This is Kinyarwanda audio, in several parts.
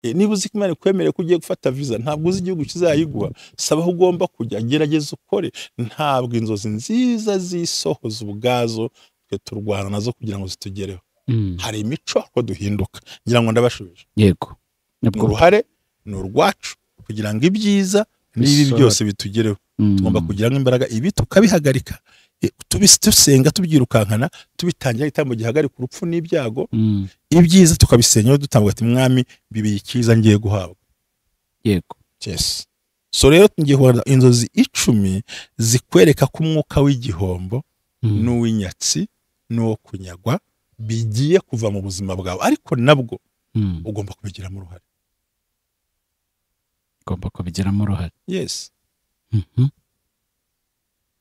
niba uzi ko Imana ikwemereye ko ugiye gufata visa ntabwo uzi igihugu kizayiguha, saba aho ugomba kujya, gerageza ukore. Ntabwo inzozi nziza zisohoza ubwazo twe turwana nazo kugira ngo zitugereho. Hari imico ko duhinduka, ngira ngo ndabashubije. Yego, uruhare ni urwacu kugira ngo ibyiza n'ibi byose bitugereho. Tugomba kugira imbaraga ibi tukabihagarika, tubisenga tubyirukankana, tubitangira itambo gihagarika urupfu n'ibyago. Ibyiza tukabisenya dutambwa ati mwami bibi ikiza ngiye guhabwa. Yego, yes. So rero ngiye kuvuga inzozi 10 zikwereka ko umwuka w'igihombo n'uw'inyatsi n'uwo kunyagwa bigiye kuva mu buzima bwawe, ariko nabwo ugomba kubigiramo uruhare. Ugomba kubigiramo uruhare. Yes.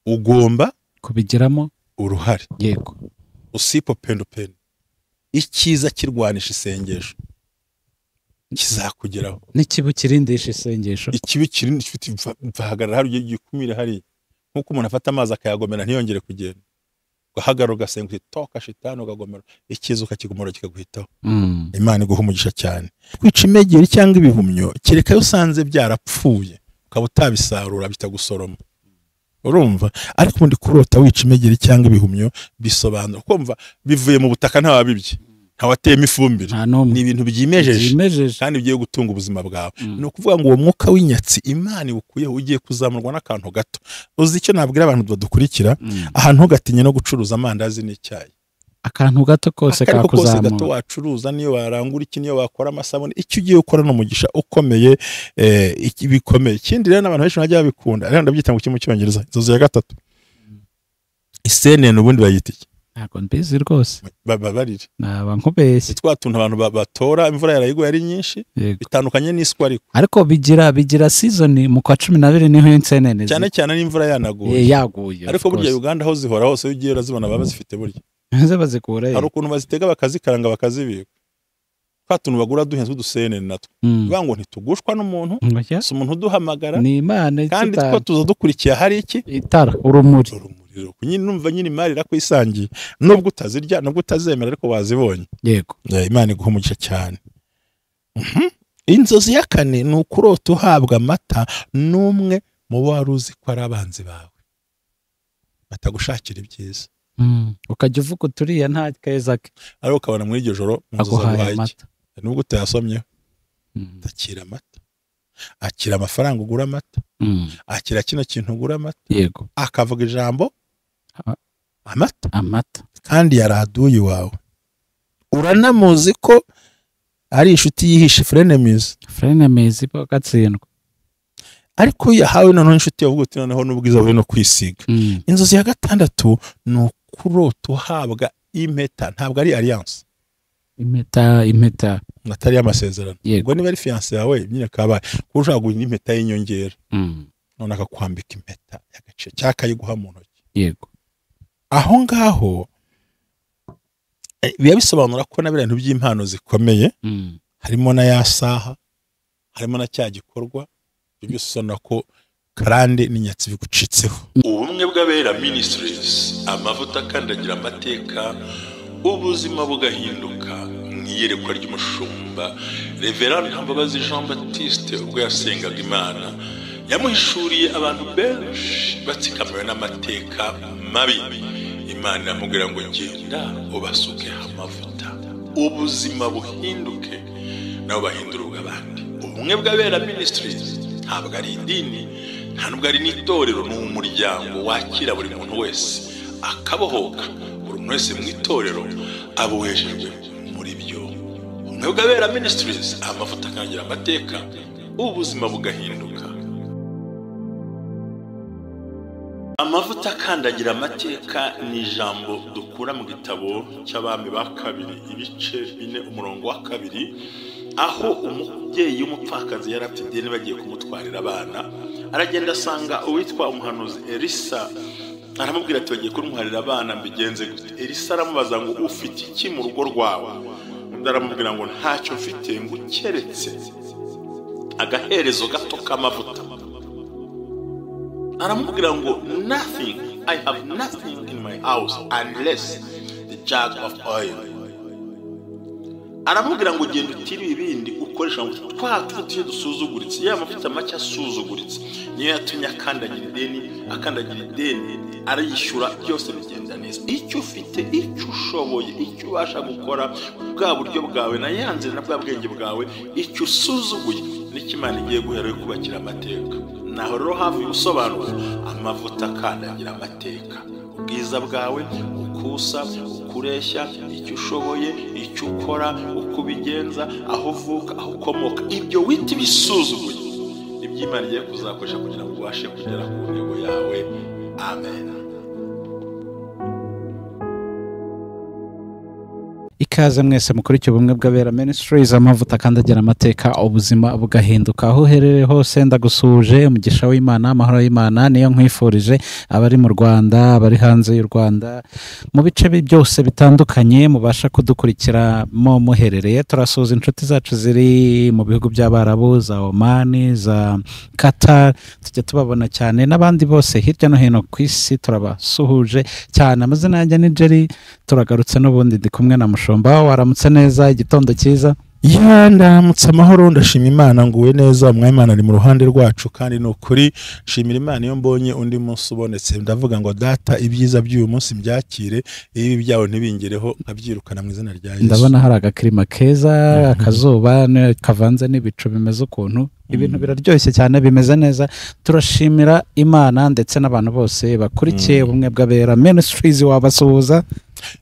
Ugomba kubigiramo uruhare. Yego. Usipo pendo pendo. Ikiza kirwanisha isengesho kizakugeraho. N'ikibi kirindisha isengesho. Ikibi kirindisha vahagarara hari gikumire hari. Nkuko umuntu afata amazi akayagomera ntiyongere kugenda. Gahagarara ugasenga uti toka shitani ukagomera. Ikiza ukakigomora kikaguhitaho. Imana iguha umugisha cyane. Kwica imegeri cyangwa ibihumyo kereka yo usanze byarapfuye ukaba utabisarura bitagusoroma. Urumva, ariko ubundi kurota wica imegeri cyangwa ibihumyo bisobanura kumva bivuye mu butaka nta wabibye, nta watema ifumbire, ni ibintu byimejeje kandi bigiye gutunga ubuzima bwawe. No kuvuga ngo uwo mwuka w'inyatsi Imana ibukuye ugiye kuzamurwa n'akantu gato. Uzi icyo nabwira abantu badukurikira, ahantu ugatinye no gucuruza amandazi n'icyayi, akantu gato kose kakuzamura, gato wacuruza niyo warangura iki, niyo wakora amasabune, icyo ugiye gukora no mugisha ukomeye, bikomeye. Ikindi rero n'abantu benshi bajya babikunda, rero ndabyita mu kimwe cy'Icyongereza, inzozi ya gatatu. Isene n'ubundi bayita iki? Ntabwo mbizi rwose. Babarire. Naba nkubeshye. Twatuntu abantu batora imvura yarayiguye ari nyinshi, bitandukanye n'iswa ariko bigira season mu kwa 12 niho insenene. Cyane cyane n'imvura yanaguye. Yaguye. Ariko burya Uganda aho zihora hose ugiye urazibona baba zifite burya. Bazikura. Hari ukuntu bazitega bakazikaranga bakazibika. Twatuntu bagura duhenze udusene natwo. Bivuga ngo ntitugushwa n'umuntu, si umuntu uduhamagara. Ni Imana. Kandi two tuza dukurikiye hari iki? Itara, urumuri. Nyine numva nyine imari irakwisangiye, nubwo utazirya nubwo utazemera ariko wazibonye. Yego. Imana iguha umugisha cyane. Inzozi ya 4 ni ukurota uhabwa amata n'umwe mu waruzi ko ari abanzi bawe batagushakira ibyiza. Ukajya uvuga uturiya nta keza ke, ariko ukabona muri iryo joro aguhaye amata nubwo utayasomye. Akira amata, akira amafaranga ugura amata, akira kino kintu ugura amata. Yego. Akavuga ijambo amata kandi yaraduye wawe, uranamuzi ko ari inshuti yihishe frenemies bagatsindwa, ariko yahawe none inshuti yavuga uti noneho n'ubwiza bwe no kwisiga. Inzozi ya 6 ni ukurota uhabwa impeta, ntabwo ari alliance. Impeta natari amasezerano. Ubwo niba ari fiance yawe nyine kabaye kushaka guha impeta y'inyongera, none akakwambika impeta y'agace cyakayiguha mu ntoki. Yego. Aho ngaho biya bisobanura ko nabira bintu by'impano zikomeye, harimo na ya saha, harimo na cya gikorwa, ibyo usona ko karande n'inyatsi bigucitseho. Ubumwe bw'abera Ministries, amavuta kandagira amateka, ubuzima bugahinduka. Mwiyerekwa ry'umushumba Reverend Mbabazi Jean Baptiste ubwo yasengaga Imana, yamuhishuriye abantu benshi batsikamiwe n'amateka mabi. Imana iramubwira ngo genda ubasuke amavuta, ubuzima buhinduke, nabo bahindura ubw'abandi. Ubumwe bw'abera Ministries ntabwo ari idini, nta nubwo ari n'itorero, ni umuryango wakira buri muntu wese akabohoka. Buri muntu wese mu itorero abohejejwe muri byo. Ubumwe bw'abera Ministries, amavuta akangira amateka, ubuzima bugahinduka. Amavuta kandagira amateka ni ijambo dukura mu gitabo cy'Abami ba 2 ibice 4 umurongo wa 2, aho umubyeyi w'umupfakazi yarafite ideni bagiye kumutwarira abana. Aragenda asanga uwitwa umuhanuzi Elisa, aramubwira ati bagiye kumutwarira abana mbigenze gute? Elisa aramubaza ngo ufite iki mu rugo rwawe? Undi aramubwira ngo ntacyo mfite ngo keretse agaherezo gato k'amavuta. Aramubwira ngo nothing, I have nothing in my house unless the jug of oil. aramubwira ngo ugenda utira ibindi ukoresha ngo twatuye dusuzuguritse ya mavuta make asuzuguritse niyo yatumye akandagira ideni arayishyura byose bigenda neza. Icyo ufite, icyo ushoboye, icyo ubasha gukora, bwa buryo bwawe na yanze na bwa bwenge bwawe, icyo usuzuguye n'ikimana igiye guhera yo kubakira amateka. Naho rero hafi ubusobanuro amavuta akandagira amateka, ubwiza bwawe, ukusa, ukureshya, icyo ushoboye, icyo ukora, uko ubigenza, aho uvuka, aho ukomoka, ibyo wita ibisuzuguye iby'Imana igiye kuzakoresha kugira ngo ubashe kugera ku ntego yawe. Amen. Ikaze mwese mukurikiye ubumwe bw'abera Ministries, amavuta akandagira amateka, ubuzima bugahinduka. Aho uherereye hose ndagusuhuje, umugisha w'Imana, amahoro y'Imana niyo nkwifurije. Abari mu Rwanda, abari hanze y'u Rwanda, mu bice byose bitandukanye mubasha kudukurikiramo muherereye. Turasuhuza inshuti zacu ziri mu bihugu by'Abarabu, za Oman, za Qatar, tujya tubabona cyane, n'abandi bose hirya no hino ku isi turabasuhuje cyane. Amazina yanjye ni Jerry, turagarutse n'ubundi ndi kumwe na Mushumba. Waramutse neza, igitondo cyiza? Ndamutse amahoro, ndashima Imana, nguwe neza, Umwami ari mu ruhande rwacu, kandi ni ukuri shimira Imana iyo mbonye undi munsi ubonetse. Ndavuga ngo Data, ibyiza by'uyu munsi mbyakire, ibi byawe ntibingereho, nkabyirukana mu izina rya Yesu. Ndabona hari agakirima keza, akazuba kavanze n'ibicu bimeze ukuntu, ibintu biraryoshye cyane, bimeze neza. Turashimira Imana ndetse n'abantu bose bakurikiye ubumwe bw'abera Ministries. Wabasuhuza?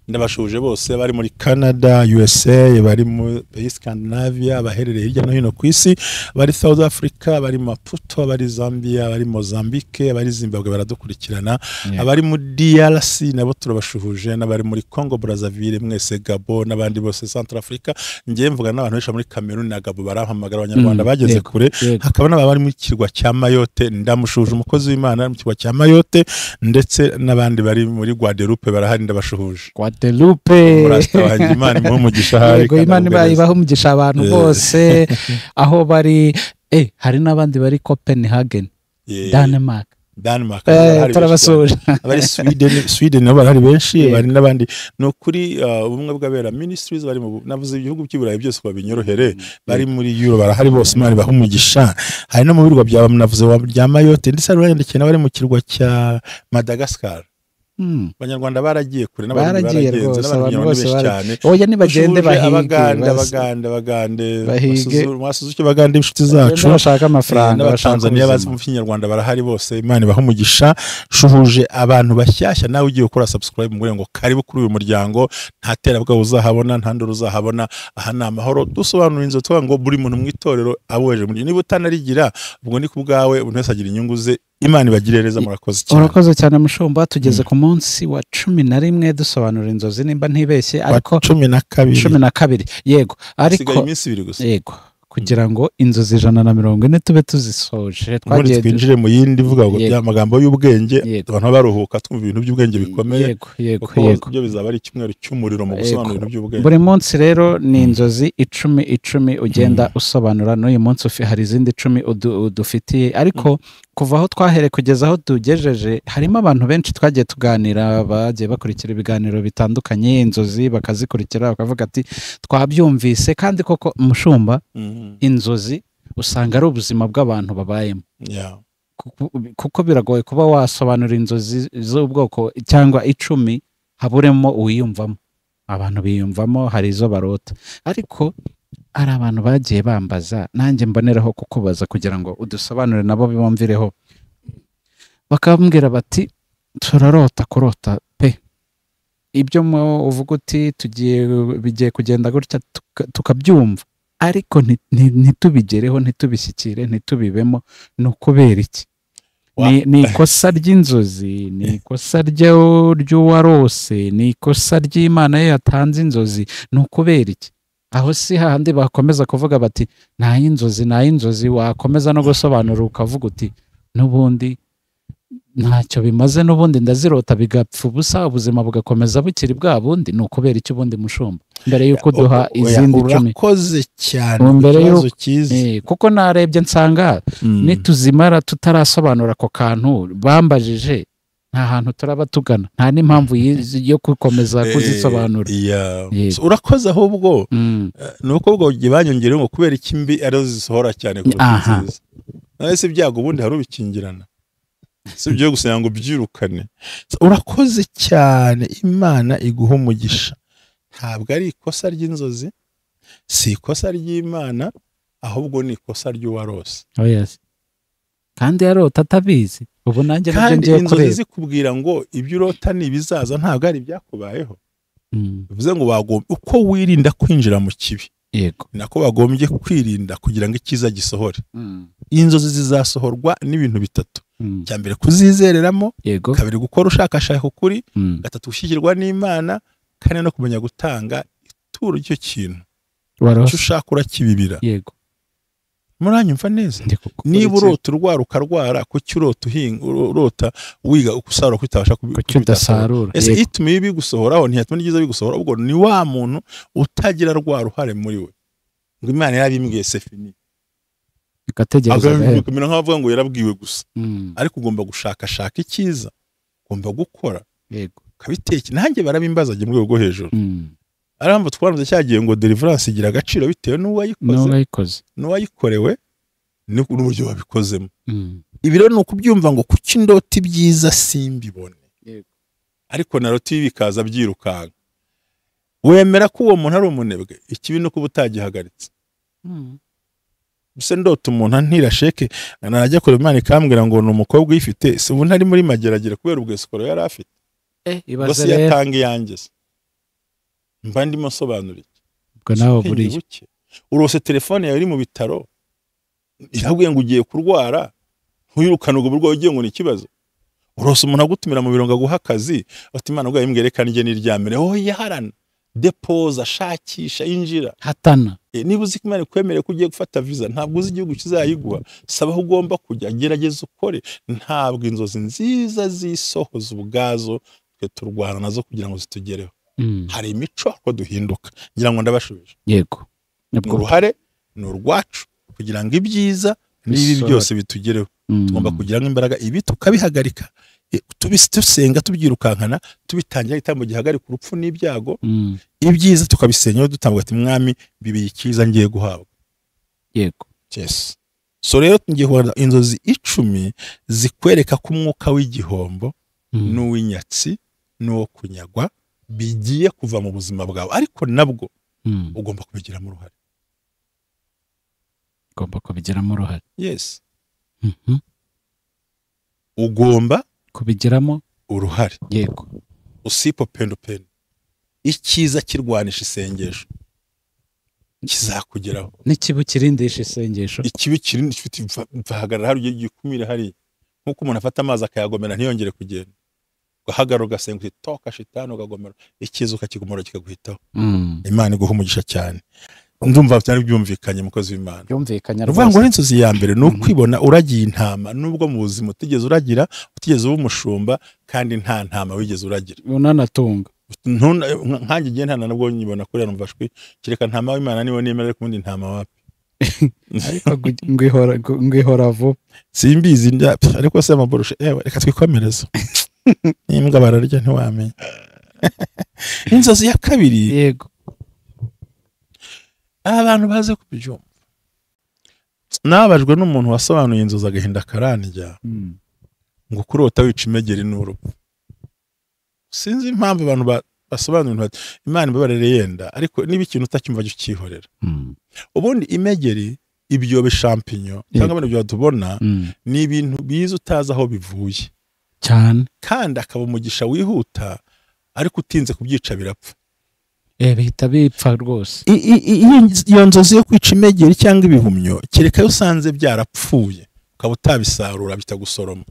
Ndabashuje bose bari muri Canada, USA, bari mu Scandinavia, baherereye hirya no hino ku isi, bari South Africa, bari Maputo, bari Zambia, bari Mozambique, bari Zimbabwe baradukurikirana, abari mu DRC nabo turabashuhuje, n'abari muri Congo Brazzaville, mwese Gabon, n'abandi bose Central Africa. Ngiye mvuga n'abantu benshi muri Cameroon na Gabon barahamagara, abanyarwanda bageze kure. Hakaba n'abari mu kirwa cya Mayotte, ndamushuje umukozi w'Imana mu kirwa cya Mayotte, ndetse n'abandi bari muri Guadeloupe barahari, ndabashuhuje. Guadeloupe, murastabahanje Imana mu mugisha hari. Yego, Imana ibaho umugisha abantu bose aho bari. Hari n'abandi bari Copenhagen, Denmark, turabasuje. Abari Sweden nabo barahari benshi, bari n'abandi. No kuri ubumwe bw'abera Ministries bari mu navuze ibihugu by'Iburayi byose babinyorohere, bari muri Euro barahari bose, Imana ibaho umugisha. Hari no mu birwa bya navuze bya Mayotte, ndetse barandikira n'abari mu kirwa cya Madagascar. Abanyarwanda baragiye kure, baragiye rwose, abantu bose cyane. Oya nibagende bahige, abagande mwasuzuke bagande inshuti zacu bashaka amafaranga, n'Abatanzania bazi mu Kinyarwanda barahari bose. Imana ibaho umugisha. Shuhuje abantu bashyashya, nawe ugiye gukora subscribe ngure ngo karibu kuri uyu muryango, nta terabwa uzahabona, nta ndoro uzahabona. Aha ni amahoro, dusobanura inzo tuvuga ngo buri muntu mu itorero aboje muri, niba utanarigira ubwo ni kubwawe, umuntu wese agira inyungu ze. Imana ibagirereza, murakoze cyane. Urakoze cyane Mushumba. Tugeze ku munsi wa 11 dusobanura inzozi, nimba ntibeshye, ariko 12. Yego, ariko iminsi 2 gusa. Yego, kugira ngo inzozi 140 tube tuzisoje, twagiye twinjire mu yindi vuga ngo by'amagambo y'ubwenge, abantu baruhuka twumva ibintu by'ubwenge bikomeye. Yego, byo bizaba ari kimwe cy'umuriro mu gusobanura ibintu by'ubwenge. Buri munsi rero ni inzozi 10 ugenda usobanura. N'uyu munsi hari izindi 10 udufitiye, ariko kuva aho twahere kugeza aho tugejeje harimo abantu benshi twagiye tuganira, bagiye bakurikira ibiganiro bitandukanye, inzozi bakazikurikira bakavuga ati twabyumvise. Kandi koko Mushumba, inzozi usanga ari ubuzima bw'abantu babayemo, kuko biragoye kuba wasobanura inzozi z'ubwoko cyangwa 10 haburemo uwiyumvamo. Abantu biyumvamo, hari izo barota, ariko ari abantu bagiye bambaza, nanjye mboneraho kukubaza kugira ngo udusobanure nabo bibumvireho. Bakambwira bati turarota kurota pe, ibyo uvuga uti bigiye kugenda gutya tukabyumva, ariko ntitubigereho, ntitubishyikire, ntitubibemo. ni ukubera iki? Ni ikosa ry'inzozi, ni ikosa ry'uwarose, ni ikosa ry'Imana ye yatanze inzozi, ni ukubera iki? Aho si hahandi bakomeza kuvuga bati nta y'inzozi, wakomeza no gusobanura ukavuga uti n'ubundi ntacyo bimaze, n'ubundi ndazirota bigapfa ubusa, ubuzima bugakomeza bukiri bwa bundi. ni ukubera iki ubundi Mushumba, mbere y'uko duha izindi 10? Urakoze cyane, ikibazo cyiza. Kuko narebye nsanga nituzimara tutarasobanura ako kantu bambajije, nta hantu turaba tugana, nta n'impamvu yo gukomeza kuzisobanura. Urakoze ahubwo nuko ubwo banyongereho ngo kubera ikimbi arizo zisohora cyane kuruta nziza. Nahise ibyago ubundi hari ubikingirana, si byo gusa ngo byirukane. Urakoze cyane, Imana iguha umugisha. Ntabwo ari ikosa ry'inzozi, si ikosa ry'Imana, ahubwo ni ikosa ry'uwarose. Kandi yarota atabizi. Ubu nanjye nabyo ngiye kureba. Inzozi zikubwira ngo ibyo urota ni ibizaza, ntabwo ari ibyakubayeho. Bivuze ngo wagomba uko wirinda kwinjira mu kibi, yego, nako bagombye kwirinda kugira ngo ikiza gisohore. Inzozi zizasohorwa n'ibintu bitatu. Cya mbere kuzizereramo, kabiri gukora ushakashaka ukuri, gatatu gushyigirwa n'Imana, kane no kumenya gutanga ituro icyo kintu icyo ushaka urakibibira. Yego, muranyumva neza? Niba urota urwara ukarwara, kuki urota wiga ukusarura kutabasha kubidasarura? Ese ituma ibi gusohoraho ntiyatuma n'igiza bigusohora, ubwo ni wa muntu utagira rwa ruhare muri we. Ngo Imana yarabimbwiye sefini, ikategereza kumera nk'abavuga ngo yarabwiwe gusa. Ariko ugomba gushakashaka icyiza, ugomba gukora. Yego, kabiteke nanjye barabimbaza mu rwego rwo hejuru. Aramva twaranze cyagiye ngo deliverance igira agaciro bitewe n'uwayikorewe n'uburyo wabikozemo. Ibi rero ni ukubyumva ngo kuki ndota ibyiza simbibone, ariko narota ibi bikaza byirukanga. Wemera ko uwo muntu ari umunebwe? Ikibi no kuba utagihagaritse. Bise ndota umuntu ntirasheke, najya kure Imana ikambwira ngo ni umukobwa uyifite, si ubu ntari muri mageragere kubera ubwesikoro yari afite. Ibaze rero yatanga iyanjye mba ndimo sobanura iki. Ubwo nawe buriye urose telefone yawe iri mu bitaro, irabwiye ngo ugiye kurwara, ntuyirukane ubwo burwayi ugiye ngo ni ikibazo. Urose umuntu agutumira mu biro ngo aguha akazi, ati Imana ubwo yimbwerekana njye niryamire. Yaharana depoza, shakisha, injira, hatana. Niba uzi ko Imana kwemereye ko ugiye gufata visa, ntabwo uzi igihugu kizayiguha, saba aho ugomba kujya, gerageza ukore. Ntabwo inzozi nziza zisohoza ubwazo twe turwana nazo kugira ngo zitugereho. Hari imico ko duhinduka, ngira ngo ndabashubije. Yego, uruhare ni urwacu kugira ngo ibyiza n'ibi byose bitugereho. Tugomba kugira ngo imbaraga ibi tukabihagarika, tubisenga tubyirukankana, tubitangira itambo gihagarika urupfu n'ibyago. Ibyiza tukabisenya dutambuka ati Mwami bibiye ikiza ngiye guhabwa. Yego, yes. So rero ngiye kuvuga inzozi 10 zikwereka ko umwuka w'igihombo n'uw'inyatsi n'uwo kunyagwa bigiye kuva mu buzima bwawe, ariko nabwo ugomba kubigiramo uruhare. Ugomba kubigiramo uruhare. Yes. Ugomba kubigiramo uruhare. Yego. Usipo pendo pendo. Ikiza kirwanisha isengesho kizakugeraho. N'ikibi kirindisha isengesho. Ikibi kirindisha mvahagarara hari gikumira hari. Nkuko umuntu afata amazi akayagomera ntiyongere kugenda. Ugahagarara ugasenga toka shitani ukagomera, ikiza ukakigomora kikaguhitaho. Imana iguha umugisha cyane. Ndumva cyane byumvikanye mukozi w'Imana. Byumvikanye rwose. Ngo n'inzozi ya mbere no kwibona uragiye intama, nubwo mu buzima utigeze uragira, utigeze uba umushumba, kandi nta ntama wigeze uragira. Unanatunga. Nkanjye giye ntana nabwo nyibona kuri numvashwe, kireka ntama w'Imana niwe nemera ko undi ntama wapi. Ariko ngihora vuba. Simbizi ndya, ariko se amaboroshe reka twikomereza. Nimbwa bararya ntiwamenye. Inzozi ya kabiri. Yego. Abantu baze kubyumva. Nabajwe n'umuntu wasobanuye inzozi agahinda karanijya. Ngo kurota wica imegeri n'urupfu. Sinzi impamvu abantu basobanura Imana ibabarere yenda, ariko niba ikintu utacyumva cyihorera. Ubundi imegeri, ibyobe champignon cyangwa abantu byo tubona ni ibintu biza utazi aho bivuye cyane, kandi akaba umugisha wihuta, ariko utinze kubyica birapfa. Bihita bipfa rwose. Iyo nzozi yo kwica imegeri cyangwa ibihumyo, kereka yo usanze byarapfuye ukaba utabisarura bitagusoroma.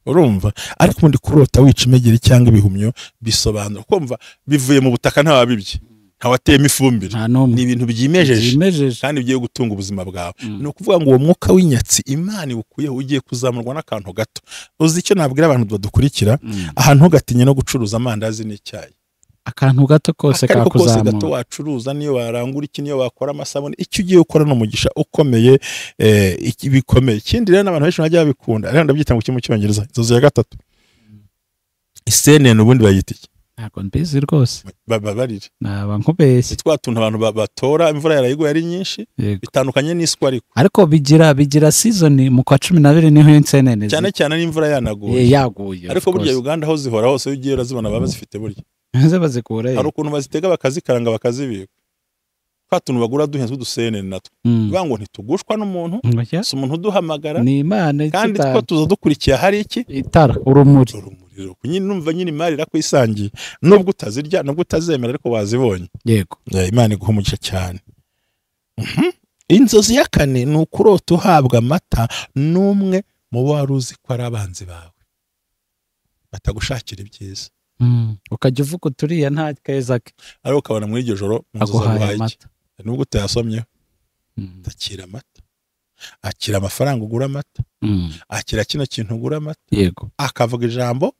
Urumva? Ariko ubundi kurota wica imegeri cyangwa ibihumyo bisobanura kumva bivuye mu butaka ntawabibye, ntawateyemo ifumbire, ni ibintu byimejeje kandi bigiye gutunga ubuzima bwawe. Ni ukuvuga ngo uwo mwuka w'inyatsi Imana ibukuyeho ugiye kuzamurwa n'akantu gato. Uzi icyo nabwira abantu badukurikira, ahantu ugatinye no gucuruza amandazi n'icyayi. Akantu gato kose kakuzamura. Gato wacuruza, niyo warangura iki, niyo wakora amasabune, icyo ugiye gukora no mugisha ukomeye, bikomeye. Ikindi rero n'abantu benshi bajya babikunda, rero ndabyita mu cyongereza inzozi ya gatatu. CNN ubundi bayita iki? ntabwo mbizi rwose Babarire. naba nkubeshye Twa tuntu abantu batora imvura yarayiguye ari nyinshi bitandukanye n'iswa ariko bigira season mu kwa 12 niho insenene cyane cyane n'imvura yanaguye yaguye ariko burya Uganda aho zihora hose ugiye urazibona baba zifite burya bazikura hari ukuntu bazitega bakazikaranga bakazibika twa tuntu bagura duhenze udusenene natwo bivuga ngo ntitugushwa n'umuntu si umuntu uduhamagara ni Imana kandi two tuza dukurikiye hari iki itara urumuri nyine numva nyine imari irakwisangiye nubwo utazirya nubwo utazemera ariko wazibonye yego Imana iguha umugisha cyane. Inzozi ya kane ni ukurota uhabwa amata n'umwe mu bo wari uzi ko ari abanzi bawe batagushakira ibyiza ukajya uvuga uturiya nta keza ke ariko ukabona muri iryo joro mu nzozi aguhaye iki nubwo utayasomyeho akira amata akira amafaranga ugura amata akira kino kintu ugura amata yego akavuga ijambo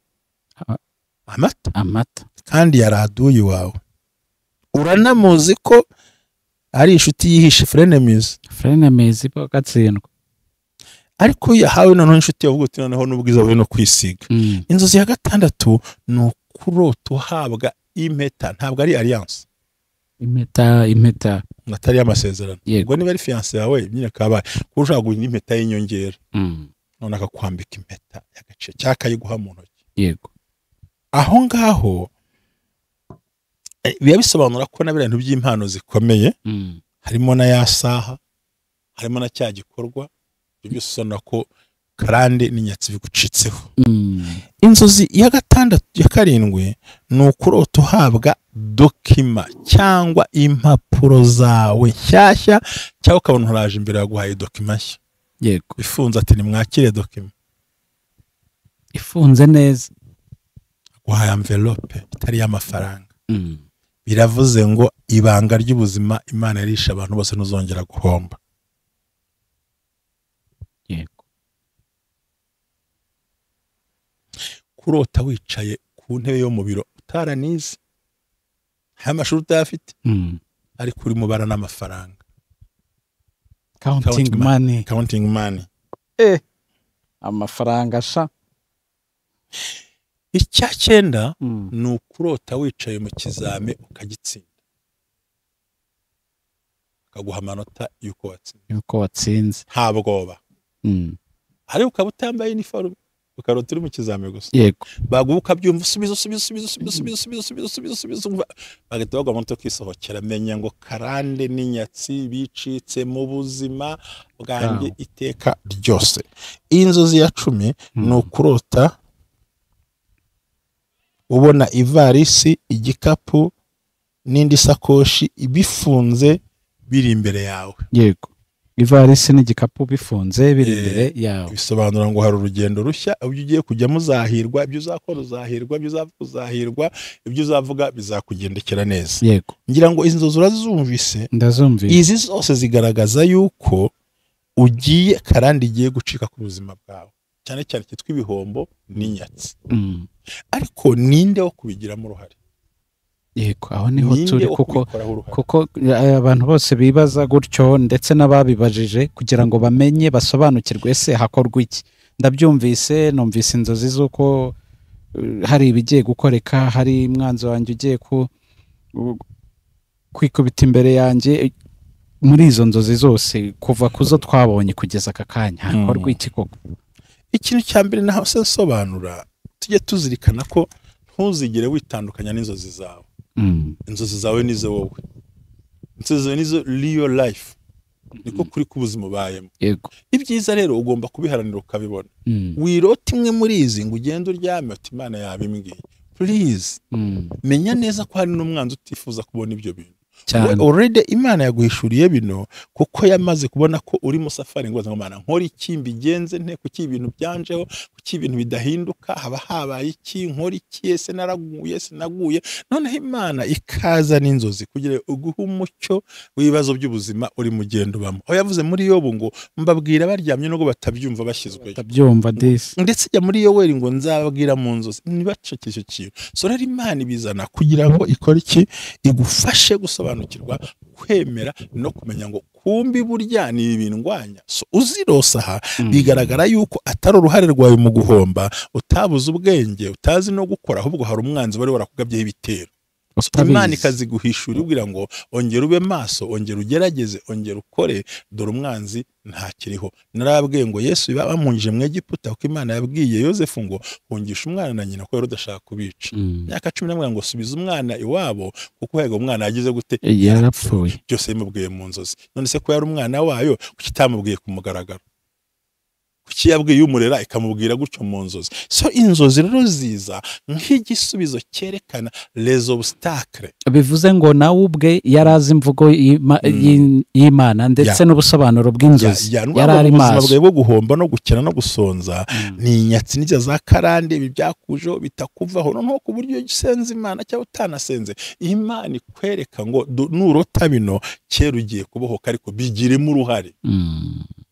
amata kandi yaraduye wawe uranamuzi ko ari inshuti yihishe frenemies bagatsindwa ariko yahawe noneho inshuti yavuga uti noneho n'ubwiza bwe no kwisiga. Inzozi ya gatandatu ni ukurota uhabwa impeta ntabwo ari alliance impeta atari amasezerano ubwo niba ari fiancé yawe nyine kabaye ko ushaka guha impeta y'inyongera none akakwambika impeta y'agace cyakayiguha mu ntoki yego aho ngaho biba bisobanura ko na bintu by'impano zikomeye harimo na ya saha harimo na cya gikorwa ibyo byose usona ko karande n'inyatsi bigucitseho. Inzozi ya gatandatu ya karindwi ni ukurota uhabwa dokima cyangwa impapuro zawe nshyashya cyangwa ukabona uraje imbere yaguhaye dokima nshya yego ifunze ati nimwakire dokima ifunze neza guhaye envelope itari y'amafaranga biravuze ngo ibanga ry'ubuzima Imana yarisha abantu bose ntuzongera guhomba. Yego kurota wicaye ku ntebe yo mu biro utaranize nta mashuri utafite ariko uri mubara n'amafaranga counting money amafaranga sha. Icya cyenda ni ukurota wicaye mu kizame ukagitsinda akaguha amanota yuko watsinze nta bwoba ariko ukaba utambaye uniforme ukarota uri mu kizame gusa yego baguha ukabyumva usubiza bagahita bagwa mu mutwe kwisohokera menya ngo karande n'inyatsi bicitse mu buzima bwanjye iteka ryose. Inzozi ya 10 ni ukurota ubona ivarisi igikapu n'indi sakoshi ibifunze biri imbere yawe yego ivarisi n'igikapu bifunze biri imbere yawe bisobanura ngo hari urugendo rushya ibyo ugiye kujya muzahirwa ibyo uzakora uzahirwa ibyo uzavuga uzahirwa ibyo uzavuga bizakugendekera neza yego ngira ngo izi nzozi urazumvise ndazumvise izi zose zigaragaza yuko ugiye karandi igiye gucika ku buzima bwawe cyane cyane cyitwa ibihombo n'inyatsi ariko ninde wo kubigiramo uruhare yego aho niho turi kuko abantu bose bibaza gutyo ndetse n'ababibajije kugira ngo bamenye basobanukirwe se hakorwa iki. Ndabyumvise numvise inzozi z'uko hari ibigiye gukoreka hari mwanzo wanjye ugiye kwikubita imbere yanjye muri izo nzozi zose kuva kuzo twabonye kugeza aka kanya hakorwa iki koko. Ikintu cya mbere naho se sobanura tujye tuzirikana ko ntuzigere witandukanya n'inzozi zawe. Inzozi zawe nizo wowe inzozi zawe nizo real life niko kuri kubuzima ubayemo yego ibyiza rero ugomba kubiharanira ukabibona wirota imwe muri izi ngo ugende uryame uti Imana yabimbwiye please menya neza ko hari n'umwanzi utifuza kubona ibyo bintu already Imana yaguhishuriye bino kuko yamaze kubona ko uri mu safari ngo Imana nkora iki mbigenze nte kuki ibintu byanjeho kuki ibintu bidahinduka haba habaye iki nkora iki ese naraguye sinaguye none Imana ikaza n'inzozi kugira uguhe umucyo w'ibibazo by'ubuzima uri mu gendo bamo aho yavuze muri Yobu ngo mbabwira baryamye no batabyumva bashyizwe batabyumva ndetse jya muri Yoweri ngo nzababwira mu nzozi nibacekeshe kintu so rero Imana ibizana kugira ngo ikore iki igufashe gusobanura gusobanukirwa kwemera no kumenya ngo kumbi burya ni ibindwanya so uzirosa aha bigaragara yuko atari uruhare rwawe mu guhomba utabuze ubwenge utazi no gukora ahubwo hari umwanzi wari warakugabyeho ibitero Imana ikaziguhishura ubwira ngo ongera ube maso ongera ugerageze ongera ukore dore umwanzi ntakiriho narabwiye ngo Yesu bamunjije mu Egiputa kuko Imana yabwiye Yosefu ngo hungisha umwana na nyina ko yari udashaka kubica myaka 10 ngo subiza umwana iwabo kuko hego umwana yagize gute yarapfuye byose yimubwiye mu nzozi none se ko yari umwana wayo kukitamubwiye kumugaragaro kuki yabwiye umurera ikamubwira gutyo mu nzozi so inzozi rero ziza nk'igisubizo cyerekana les obstacles bivuze ngo nawe ubwe yarazi imvugo y'Imana ndetse n'ubusobanuro bw'inzozi yarari maso bwo guhomba no gukena no gusonza ni inyatsi n'ijya za karande ibi byakujo bitakuvaho no ku buryo gisenze Imana cyangwa utanasenze Imana ikwereka ngo nurota bino kera ugiye kubohoka ariko bigiremo uruhare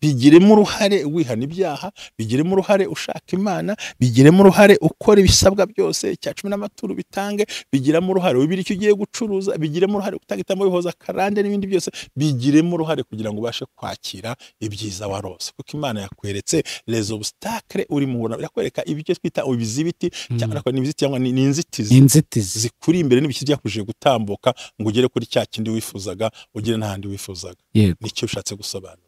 bigiremo uruhare wihana ibyaha bigiremo uruhare ushaka Imana bigiremo uruhare ukora ibisabwa byose cya 10 n'amaturu bitange bigiramo uruhare wibiri icyo ugiye gucuruza bigiremo uruhare utagitamo bihoza karande n'ibindi byose bigiremo uruhare kugira ngo ubashe kwakira ibyiza warose kuko Imana yakweretse les obstacles uri mu bona yakwereka ibyo twita ibizibiti cyangwa n'ibiziti cyangwa n'inzitizi zikuri imbere n'ibiki byakuje gutambuka ngo ugere kuri cya kindi wifuzaga ugere n'ahandi wifuzaga nicyo ushatse gusobanura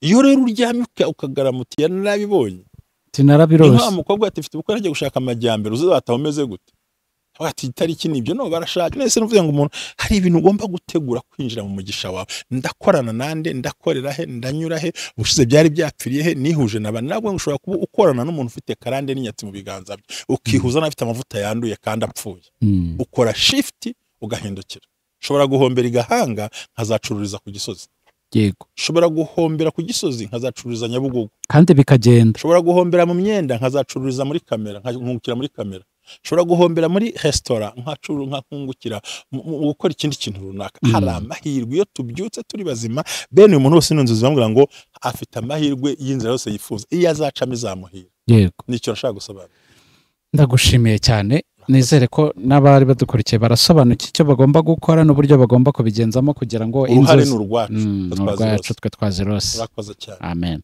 iyo rero uryamye ukagaramuti yarabibonye tinarabirose niho umukobwa ati mfite ubukwe njye gushaka amajyambere uzataha umeze gute ati itariki nibyo no barashaka nese nuvuze ngo umuntu hari ibintu ugomba gutegura kwinjira mu mugisha wawe ndakorana nande ndakorera he ndanyura he ubushize byari byapfiriye he nihuje nabandi nabwo ushobora kuba ukorana n'umuntu ufite karande n'inyatsi mu biganza bye ukihuza n'afite amavuta yanduye kandi apfuye ukora shift ugahindukira ushobora guhombera igahanga nkazacururiza ku Gisozi yego ushobora guhombera ku Gisozi nkazacururiza Nyabugogo kandi bikagenda ushobora guhombera mu myenda nkazacururiza muri kamera nkungukira muri kamera ushobora guhombera muri restaurant nkungukira mu gukora ikindi kintu runaka hari amahirwe iyo tubyutse turi bazima bene uyu muntu wese n'inzozi bamubwira ngo afite amahirwe y'inzira yose yifuza iyo azacamo izamuhira yego nicyo nashaka gusobanura ndagushimiye cyane nizere ko n'abari badukurikiye barasobanukiye icyo bagomba gukora n'uburyo bagomba kubigenzamo kugira ngo inzozi n'urwacu twe twazirose urakoze cyane amen.